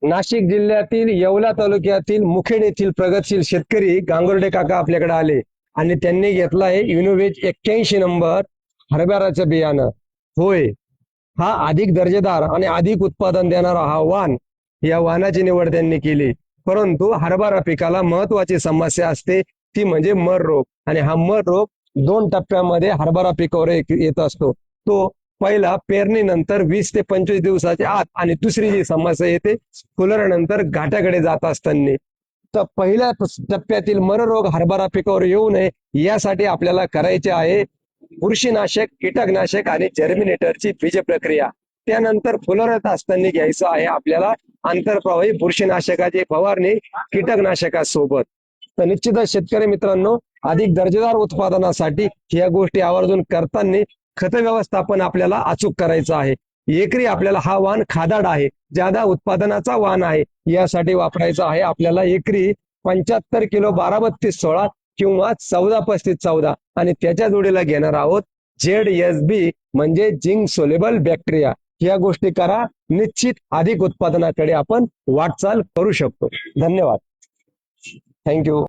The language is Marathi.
नाशिक जिल्ह्यातील येवला तालुक्यातील मुखेड येथील प्रगतशील शेतकरी गांगुर्डे काका आपल्याकडे आले आणि त्यांनी घेतला आहे युनोव्हेज 81 नंबर हरभऱ्याचं बियाणं. होय, हा अधिक दर्जेदार आणि अधिक उत्पादन देणारा हा वाण, या वाणाची निवड त्यांनी केली. परंतु हरभरा पिकाला महत्वाची समस्या असते, ती म्हणजे मर रोग. आणि हा मर रोग 2 टप्प्यामध्ये हरभरा पिकावर येत असतो. तो पहिला पेरणीनंतर 20 ते 25 दिवसाच्या आत, आणि दुसरी जी समस्या येते फुलरनंतर घाट्याकडे जात असताना. तर पहिल्या टप्प्यातील मर रोग हरभरा पिकावर येऊ नये यासाठी आपल्याला करायचे आहे बुरशीनाशक, कीटकनाशक आणि जर्मिनेटरची बीज प्रक्रिया. त्यानंतर फुलरत असताना घ्यायचं आहे आपल्याला आंतरप्रवाही बुरशीनाशकाची फवारणी कीटकनाशकासोबत. तर निश्चितच शेतकरी मित्रांनो, अधिक दर्जेदार उत्पादनासाठी या गोष्टी आवर्जून करताना खत व्यवस्थापन आपल्याला अचूक करायचं आहे. एकरी आपल्याला हा वाण खादाड आहे, ज्यादा उत्पादनाचा वाण आहे, यासाठी वापरायचा आहे आपल्याला एकरी 75 किलो 12-32-16 किंवा 14-35-14, आणि त्याच्या जोडीला घेणार आहोत ZSB म्हणजे झिंक सोलेबल बॅक्टेरिया. या गोष्टी करा, निश्चित अधिक उत्पादनाकडे आपण वाटचाल करू शकतो. धन्यवाद. थँक्यू.